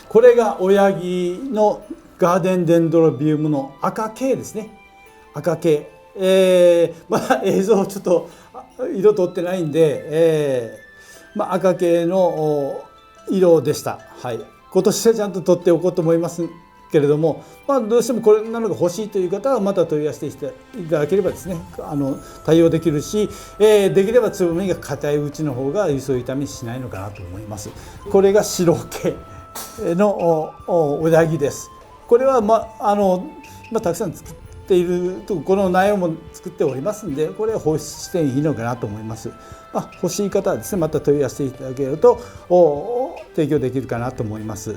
これが親木のガーデンデンドロビウムの赤系ですね。赤系、まだ映像ちょっと色取ってないんで、赤系の色でした。はい、今年はちゃんと取っておこうと思いますけれども、どうしてもこれなのが欲しいという方はまた問い合わせていただければですね、対応できるし、できればつぼみが硬いうちの方が輸送傷みしないのかなと思います。これが白系の親木です。これはたくさん作っているとこの苗も作っておりますんで、これは放出していいのかなと思います。欲しい方はですね、また問い合わせていただけると提供できるかなと思います。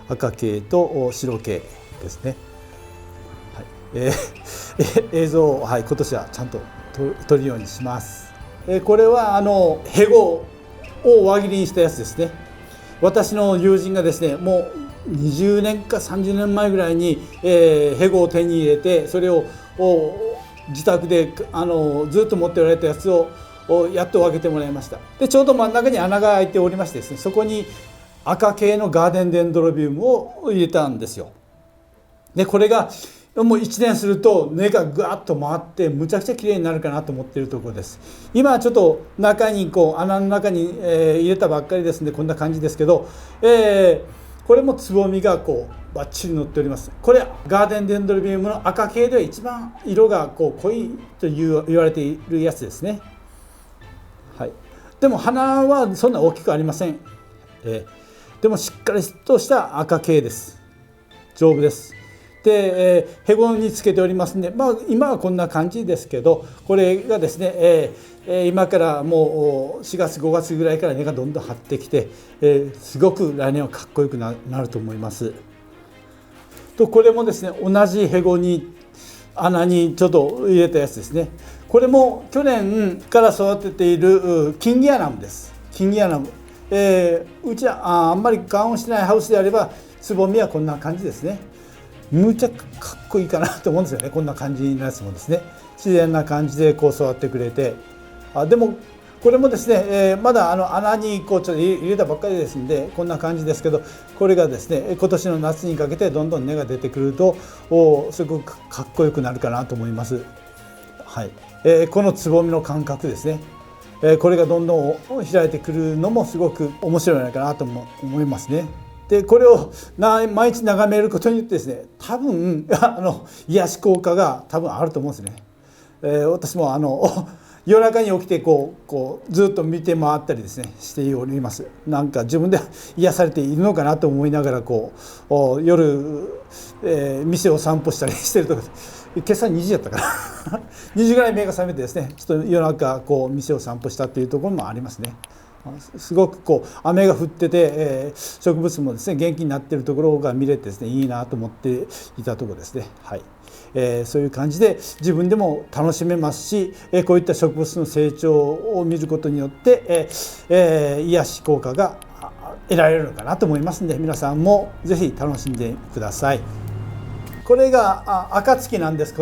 赤系と白系ですね。はい、映像を、今年はちゃんと撮るようにします。これはヘゴを輪切りにしたやつですね。私の友人がですね、もう20年か30年前ぐらいにヘゴを手に入れて、それを自宅でずっと持っておられたやつをやっと分けてもらいました。でちょうど真ん中に穴が開いておりましてですね、そこに赤系のガーデンデンドロビウムを入れたんですよ。でこれがもう1年すると根がぐわっと回ってむちゃくちゃきれいになるかなと思っているところです。今はちょっと中に穴の中に入れたばっかりですのでこんな感じですけど、これもつぼみがバッチリ乗っております。これガーデンデンドロビウムの赤系では一番色が濃いと言われているやつですね。はい、でも花はそんな大きくありません。でもしっかりとした赤系です。丈夫です。で、ヘゴにつけておりますんで、今はこんな感じですけど、これがですね、今からもう4月5月ぐらいから根がどんどん張ってきて、すごく来年はかっこよくなると思います。とこれもですね、同じヘゴに穴にちょっと入れたやつですね。これも去年から育てているキンギアナムです。キンギアナム、うちはあんまりガンをしてないハウスであればつぼみはこんな感じですね。むちゃかっこいいかなと思うんですよね。こんな感じのやつもですね、自然な感じで育ってくれて、でもこれもですね、まだ穴にちょっと入れたばっかりですんでこんな感じですけど、これがですね今年の夏にかけてどんどん根が出てくるとすごくかっこよくなるかなと思います。はい、このつぼみの感覚ですね、これがどんどん開いてくるのもすごく面白いのかなと思いますね。でこれを毎日眺めることによってですね、多分癒し効果が多分あると思うんですね。私も夜中に起きてずっと見て回ったりですねしております。なんか自分で癒されているのかなと思いながら夜、店を散歩したりしてると、今朝2時やったかな2時ぐらい目が覚めてですね、ちょっと夜中店を散歩したっていうところもありますね。すごく雨が降ってて、植物もですね元気になっているところが見れてですねいいなと思っていたところですね。はい、そういう感じで自分でも楽しめますし、こういった植物の成長を見ることによって、癒し効果が得られるのかなと思いますので、皆さんもぜひ楽しんでください。これが暁なんです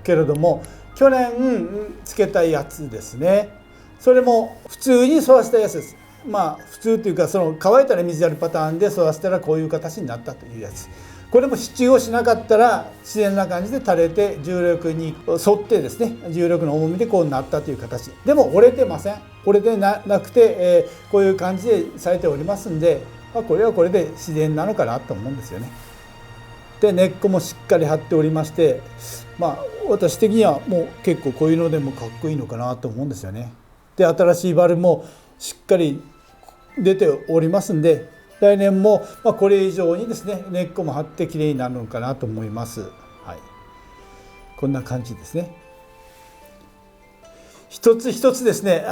けれども、去年つけたやつですね。それも普通に育てたやつです。普通というか乾いたら水やるパターンで育てたらこういう形になったというやつ。これも支柱をしなかったら自然な感じで垂れて重力に沿ってですね、重力の重みでこうなったという形でも折れてません。折れてなくて、こういう感じでされておりますんで、これはこれで自然なのかなと思うんですよね。で根っこもしっかり張っておりまして、私的にはもう結構こういうのでもかっこいいのかなと思うんですよね。で新しいバルもしっかり出ておりますんで、来年もこれ以上にですね根っこも張ってきれいになるのかなと思います。はい、こんな感じですね。一つ一つですね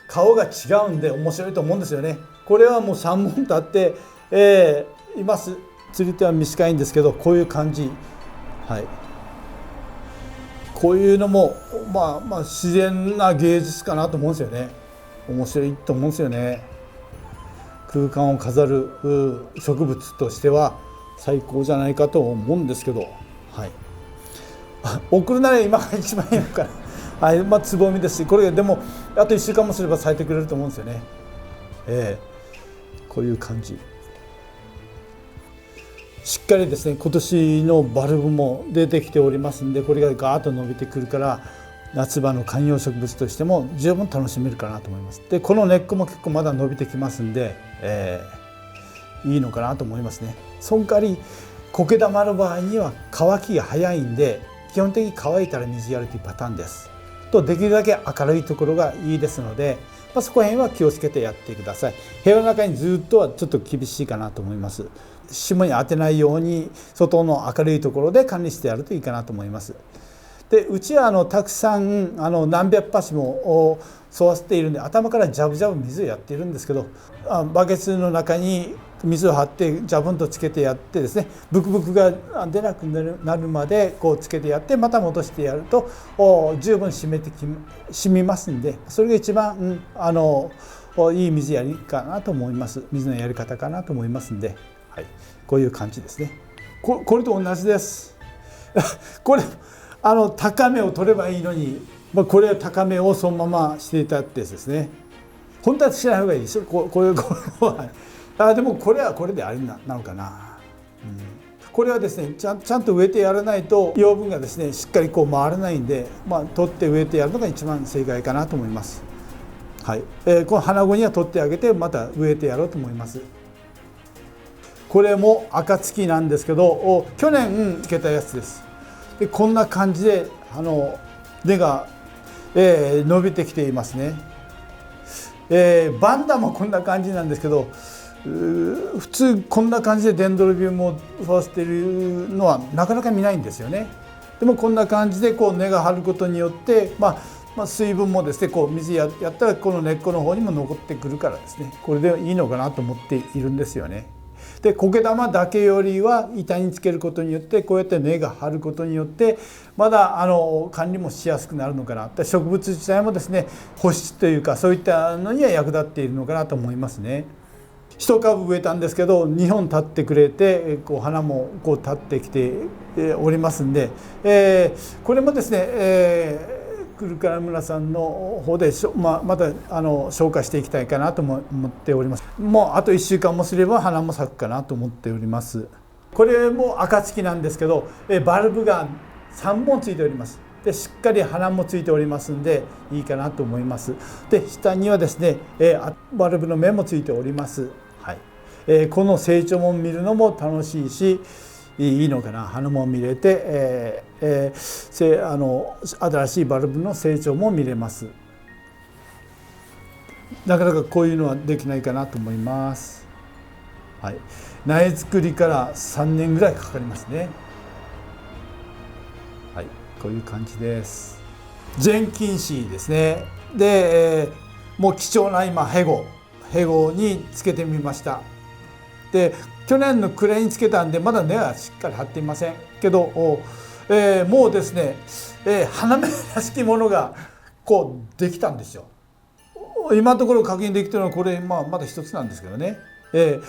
顔が違うんで面白いと思うんですよね。これはもう3本立って、います。釣り手は短いんですけどこういう感じ。はい、こういうのも自然な芸術かなと思うんですよね。面白いと思うんですよね。空間を飾る植物としては最高じゃないかと思うんですけど、はい、送るなら今が一番いいのかな。はい、つぼみですし、これでもあと1週間もすれば咲いてくれると思うんですよね。こういう感じ。しっかりですね今年のバルブも出てきておりますんで、これがガーッと伸びてくるから夏場の観葉植物としても十分楽しめるかなと思います。でこの根っこも結構まだ伸びてきますんで、いいのかなと思いますね。その代わり苔玉の場合には乾きが早いんで、基本的に乾いたら水やるというパターンです。とできるだけ明るいところがいいですので、そこら辺は気をつけてやってください。部屋の中にずっとはちょっと厳しいかなと思います。霜に当てないように外の明るいところで管理してやるといいかなと思います。でうちはたくさん何百鉢も育てているんで、頭からジャブジャブ水をやっているんですけど、バケツの中に水を張ってジャブンとつけてやってですね、ブクブクが出なくなるまでこうつけてやってまた戻してやると十分染みますんで、それが一番、いい水やりかなと思います。水のやり方かなと思いますんで、はい、こういう感じですね。これと同じですこれ高めを取ればいいのに、これ高めをそのまましていたってやつですね。本当はしない方がいいですよ。こういうでもこれはこれであれなのかな、これはですねちゃんと植えてやらないと養分がですねしっかりこう回らないんで、取って植えてやるのが一番正解かなと思います。はい、この花後には取ってあげてまた植えてやろうと思います。これも暁なんですけど、去年つけたやつです。でこんな感じで根が、伸びてきていますね。バンダもこんな感じなんですけど、普通こんな感じでデンドロビウムを育てているのはなかなか見ないんですよね。でもこんな感じでこう根が張ることによって、水分もですねこう水やったらこの根っこの方にも残ってくるからですね、これでいいのかなと思っているんですよね。で苔玉だけよりは板につけることによってこうやって根が張ることによってまだ管理もしやすくなるのかな。植物自体もですね保湿というかそういったのには役立っているのかなと思いますね。一株植えたんですけど2本立ってくれて花も立ってきておりますんで、これもですね、クルカラ村さんの方でまた紹介していきたいかなと思っております。もうあと1週間もすれば花も咲くかなと思っております。これも暁なんですけどバルブが3本ついております。でしっかり花もついておりますんでいいかなと思います。で下にはですねバルブの芽もついております。はい、この成長も見るのも楽しいしいいのかな、花も見れて、新しいバルブの成長も見れます。なかなかこういうのはできないかなと思います。はい、苗作りから3年ぐらいかかりますね。はい、こういう感じです。ジェンキンシーですね。で、もう貴重な今ヘゴにつけてみました。で去年の暮れにつけたんでまだ根はしっかり張っていませんけど、もうですね、花芽らしきものがこうできたんですよ。今のところ確認できているのはこれ、まだ一つなんですけどね。で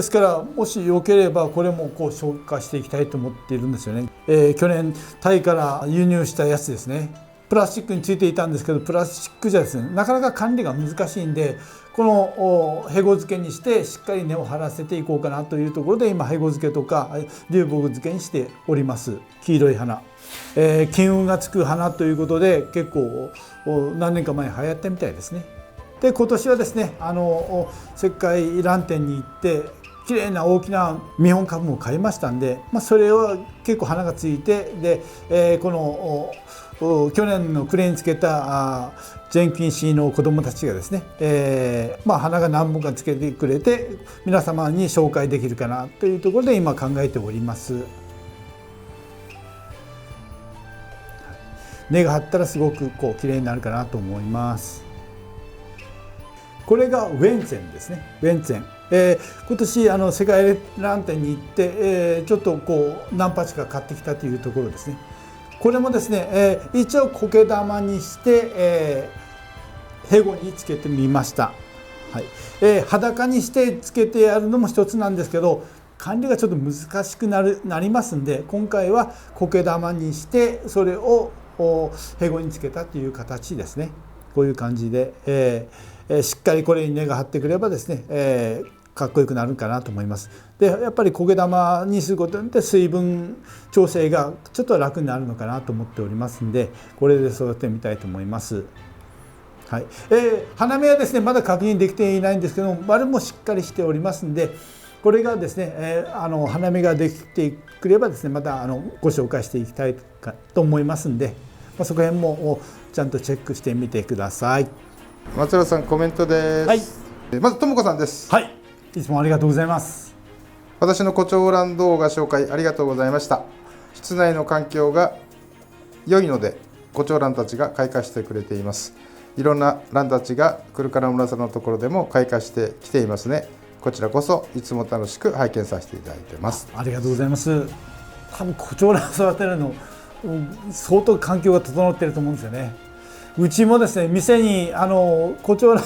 すからもしよければこれもこう消化していきたいと思っているんですよね。去年タイから輸入したやつですね。プラスチックについていたんですけどプラスチックじゃですねなかなか管理が難しいんで、このヘゴ漬けにしてしっかり根を張らせていこうかなというところで今ヘゴ漬けとか流木漬けにしております。黄色い花、金運がつく花ということで結構何年か前に流行ったみたいですね。で今年はですね石灰蘭店に行って綺麗な大きな見本株も買いましたんで、それを結構花がついてで、この去年の暮れにつけたジェンキンシーの子どもたちがですね、花が何本かつけてくれて皆様に紹介できるかなというところで今考えております。根が張ったらすごく綺麗になるかなと思います。これがウェンツェンですね。ウェンツェン、今年世界ラン展に行って、ちょっと何鉢か買ってきたというところですね。これもですね、一応苔玉にして、ヘゴにつけてみました。はい、裸にしてつけてやるのも一つなんですけど管理がちょっと難しくなりますんで、今回は苔玉にしてそれをヘゴにつけたという形ですね。こういう感じで、しっかりこれに根が張ってくればですね、かっこよくなるかなと思います。でやっぱり苔玉にすることによって水分調整がちょっと楽になるのかなと思っておりますんで、これで育ててみたいと思います。はい、花芽はですねまだ確認できていないんですけども、丸もしっかりしておりますんで、これがですね、花芽ができてくればですねまたご紹介していきたいと思いますんで、そこら辺もちゃんとチェックしてみてください。松浦さんコメントです。はい、まずともこさんです。はい、いつもありがとうございます。私の胡蝶蘭動画紹介ありがとうございました。室内の環境が良いので胡蝶蘭たちが開花してくれています。いろんな蘭たちがクルカラ村さんのところでも開花してきていますね。こちらこそいつも楽しく拝見させていただいてます。ありがとうございます。多分胡蝶蘭育てるの相当環境が整っていると思うんですよね。うちもですね店に胡蝶蘭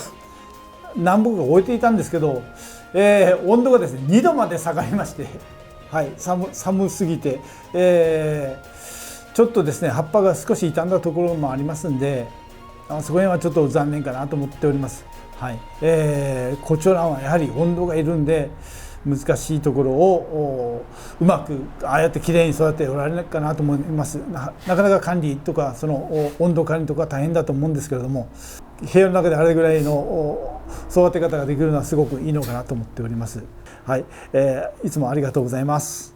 何本か置いていたんですけど、温度がですね2度まで下がりまして、はい、寒すぎて、ちょっとですね葉っぱが少し傷んだところもありますんで、そこへはちょっと残念かなと思っております。はい、胡蝶蘭はやはり温度がいるんで難しいところをうまくああやってきれいに育てておられるかなと思います。なかなか管理とかその温度管理とか大変だと思うんですけれども、部屋の中であれぐらいの育て方ができるのはすごくいいのかなと思っております。はい、いつもありがとうございます。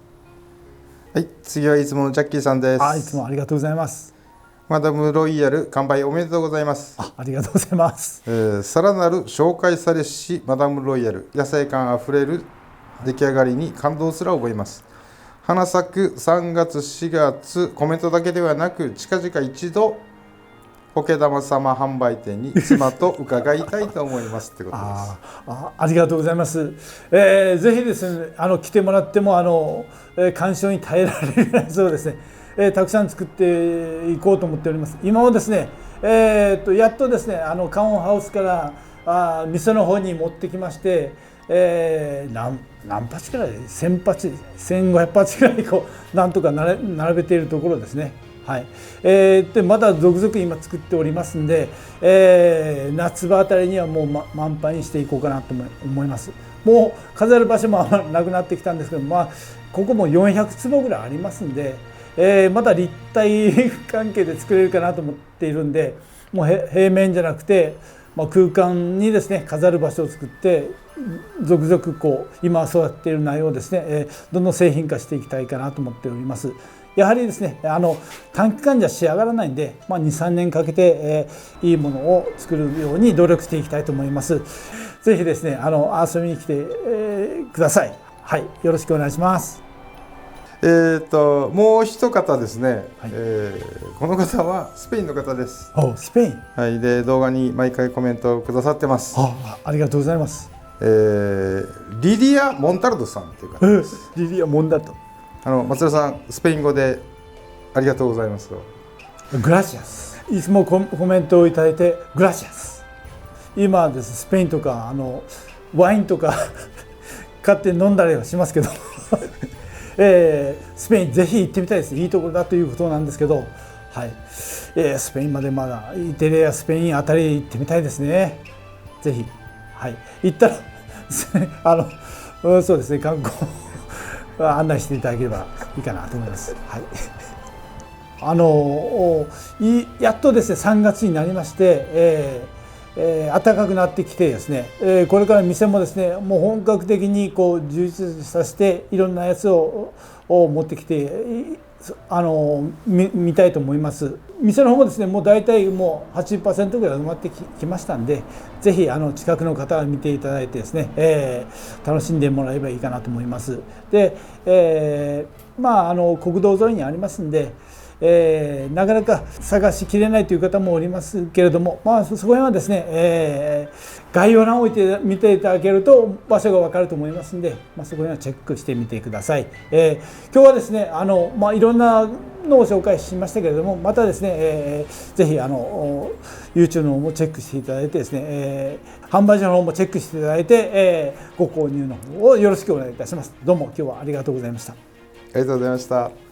はい、次はいつものジャッキーさんです。いつもありがとうございます。マダムロイヤル完売おめでとうございます。ありがとうございます。さらなる紹介されしマダムロイヤル、野生感あふれる出来上がりに感動すら覚えます。花咲く3月4月、コメントだけではなく近々一度苔玉様販売店に妻と伺いたいと思いますってことです。ありがとうございます。ぜひですね来てもらっても鑑賞に耐えられるやつをですね、たくさん作っていこうと思っております。今もですね、やっとですねカオンハウスから店の方に持ってきまして、何鉢くらい1000鉢1500鉢くらいなんとか並べているところですね。はい、でまだ続々今作っておりますんで、夏場あたりにはもう、満杯にしていこうかなと思います。もう飾る場所もなくなってきたんですけど、ここも400坪ぐらいありますんで、また立体関係で作れるかなと思っているんで、もう平面じゃなくて、空間にですね飾る場所を作って続々今育っている苗をですね、どんどん製品化していきたいかなと思っております。やはりですね短期間じゃ仕上がらないんで、2、3年かけて、いいものを作るように努力していきたいと思います。ぜひですね遊びに来て、ください。はい、よろしくお願いします。もう一方ですね、はい、この方はスペインの方です。スペイン、はい、で動画に毎回コメントをくださってます。ありがとうございます。リディア・モンタルドさんという方です。リディア・モンタルド、松田さんスペイン語でありがとうございます。グラシアス。いつもコメントをいただいてグラシアス。今ですスペインとかワインとか買って飲んだりはしますけどスペインぜひ行ってみたいです。いいところだということなんですけど、はい、スペインまでまだイタリアスペインあたり行ってみたいですね。ぜひ、はい、行ったらそうですね観光案内していただければいいかなと思います。はい、やっとですね3月になりまして、暖かくなってきてですね、これから店もですねもう本格的に充実させていろんなやつを持ってきて見たいと思います。店の方もですねもう大体もう 80% ぐらい埋まってきましたんで、ぜひ近くの方は見ていただいてですね、楽しんでもらえばいいかなと思います。で、国道沿いにありますんで、なかなか探しきれないという方もおりますけれども、そこら辺はですね、概要欄を見ていただけると場所が分かると思いますので、そこら辺はチェックしてみてください。今日はですねいろんなのを紹介しましたけれども、またですね、ぜひYouTube の方もチェックしていただいてですね、販売所の方もチェックしていただいて、ご購入の方をよろしくお願いいたします。どうも今日はありがとうございました。ありがとうございました。